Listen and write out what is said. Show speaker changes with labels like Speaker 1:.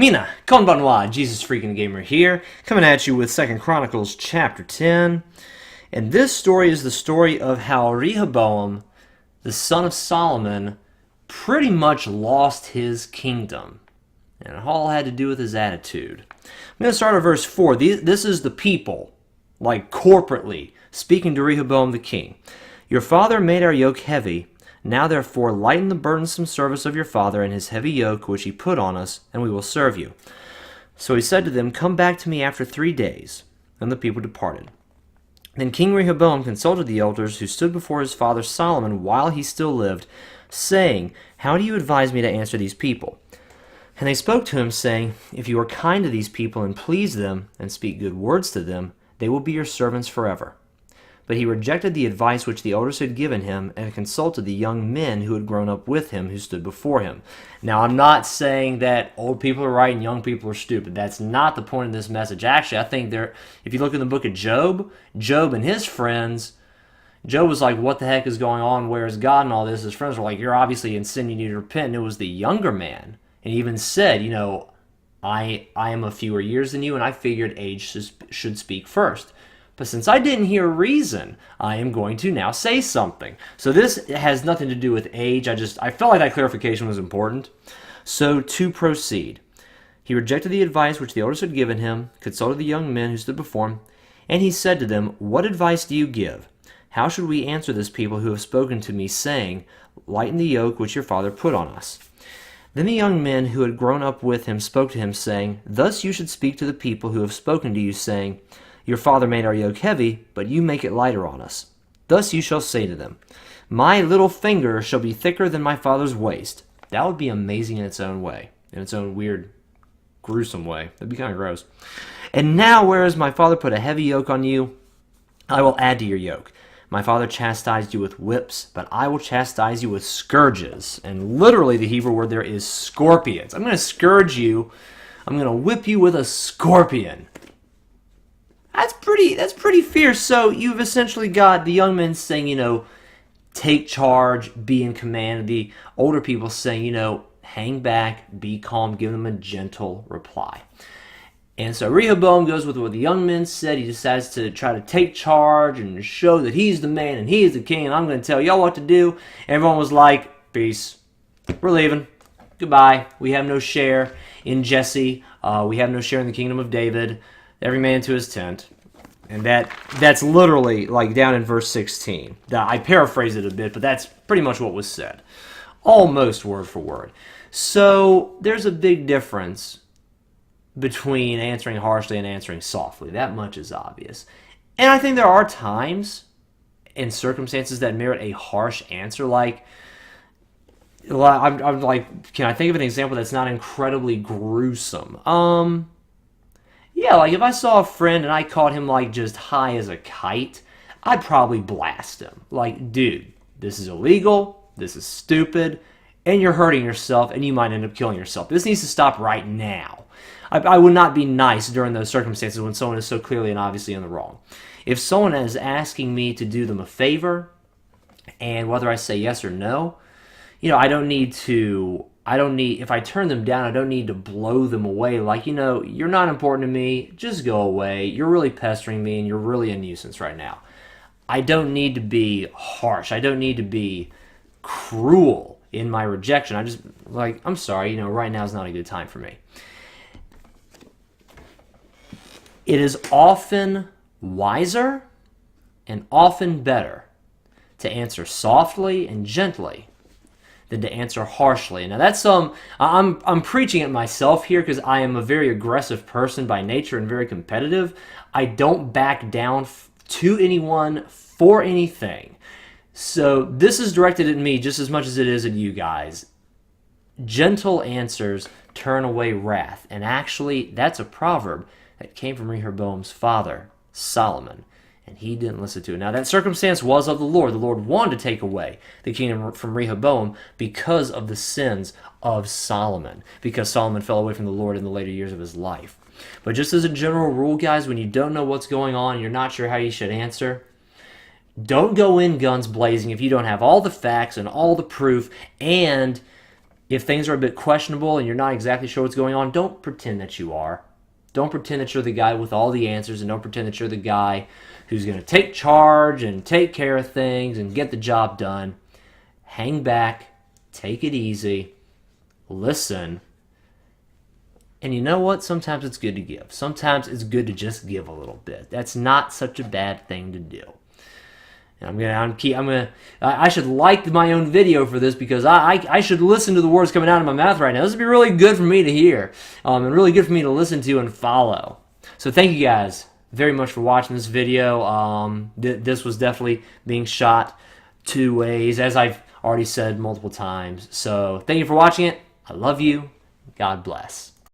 Speaker 1: Mina, konbanwa, JesusFreakinGamer here, coming at you with 2 Chronicles chapter 10. And this story is the story of how Rehoboam, the son of Solomon, pretty much lost his kingdom. And it all had to do with his attitude. I'm going to start at verse 4. This is the people, like corporately, speaking to Rehoboam the king. Your father made our yoke heavy. Now therefore lighten the burdensome service of your father and his heavy yoke which he put on us, and we will serve you. So he said to them, Come back to me after 3 days. And the people departed. Then King Rehoboam consulted the elders who stood before his father Solomon while he still lived, saying, How do you advise me to answer these people? And they spoke to him, saying, If you are kind to these people and please them, and speak good words to them, they will be your servants forever. But he rejected the advice which the elders had given him, and consulted the young men who had grown up with him, who stood before him. Now, I'm not saying that old people are right and young people are stupid. That's not the point of this message. Actually, I think if you look in the book of Job and his friends, Job was like, what the heck is going on? Where is God and all this? His friends were like, you're obviously in sin, you need to repent. And it was the younger man. And he even said, I am a fewer years than you, and I figured age should speak first. But since I didn't hear reason, I am going to now say something. So this has nothing to do with age. I felt like that clarification was important. So to proceed. He rejected the advice which the elders had given him, consulted the young men who stood before him, and he said to them, What advice do you give? How should we answer this people who have spoken to me, saying, Lighten the yoke which your father put on us? Then the young men who had grown up with him spoke to him, saying, Thus you should speak to the people who have spoken to you, saying, Your father made our yoke heavy, but you make it lighter on us. Thus you shall say to them, My little finger shall be thicker than my father's waist. That would be amazing in its own way, in its own weird, gruesome way. That'd be kind of gross. And now, whereas my father put a heavy yoke on you, I will add to your yoke. My father chastised you with whips, but I will chastise you with scourges. And literally the Hebrew word there is scorpions. I'm going to scourge you. I'm going to whip you with a scorpion. That's pretty fierce. So you've essentially got the young men saying, take charge, be in command. The older people saying, hang back, be calm, give them a gentle reply. And so Rehoboam goes with what the young men said. He decides to try to take charge and show that he's the man and he is the king, and I'm going to tell y'all what to do. Everyone was like, peace. We're leaving. Goodbye. We have no share in Jesse. We have no share in the kingdom of David. Every man to his tent. And that's literally like down in verse 16. I paraphrase it a bit, but that's pretty much what was said. Almost word for word. So there's a big difference between answering harshly and answering softly. That much is obvious. And I think there are times and circumstances that merit a harsh answer. I'm like, can I think of an example that's not incredibly gruesome? Yeah, like if I saw a friend and I caught him like just high as a kite, I'd probably blast him. Like, dude, this is illegal, this is stupid, and you're hurting yourself, and you might end up killing yourself. This needs to stop right now. I would not be nice during those circumstances when someone is so clearly and obviously in the wrong. If someone is asking me to do them a favor, and whether I say yes or no, if I turn them down, I don't need to blow them away. Like, you're not important to me, just go away. You're really pestering me, and you're really a nuisance right now. I don't need to be harsh. I don't need to be cruel in my rejection. I just, I'm sorry, right now is not a good time for me. It is often wiser and often better to answer softly and gently than to answer harshly. Now that's I'm preaching at myself here because I am a very aggressive person by nature and very competitive. I don't back down to anyone for anything. So this is directed at me just as much as it is at you guys. Gentle answers turn away wrath. And actually, that's a proverb that came from Rehoboam's father, Solomon, and he didn't listen to it. Now, that circumstance was of the Lord. The Lord wanted to take away the kingdom from Rehoboam because of the sins of Solomon, because Solomon fell away from the Lord in the later years of his life. But just as a general rule, guys, when you don't know what's going on and you're not sure how you should answer, don't go in guns blazing if you don't have all the facts and all the proof, and if things are a bit questionable and you're not exactly sure what's going on, don't pretend that you are. Don't pretend that you're the guy with all the answers, and don't pretend that you're the guy who's going to take charge and take care of things and get the job done. Hang back, take it easy, listen. And you know what? Sometimes it's good to give. Sometimes it's good to just give a little bit. That's not such a bad thing to do. And I should like my own video for this, because I should listen to the words coming out of my mouth right now. This would be really good for me to hear, and really good for me to listen to and follow. So thank you guys very much for watching this video. This was definitely being shot 2 ways, as I've already said multiple times. So thank you for watching it. I love you. God bless.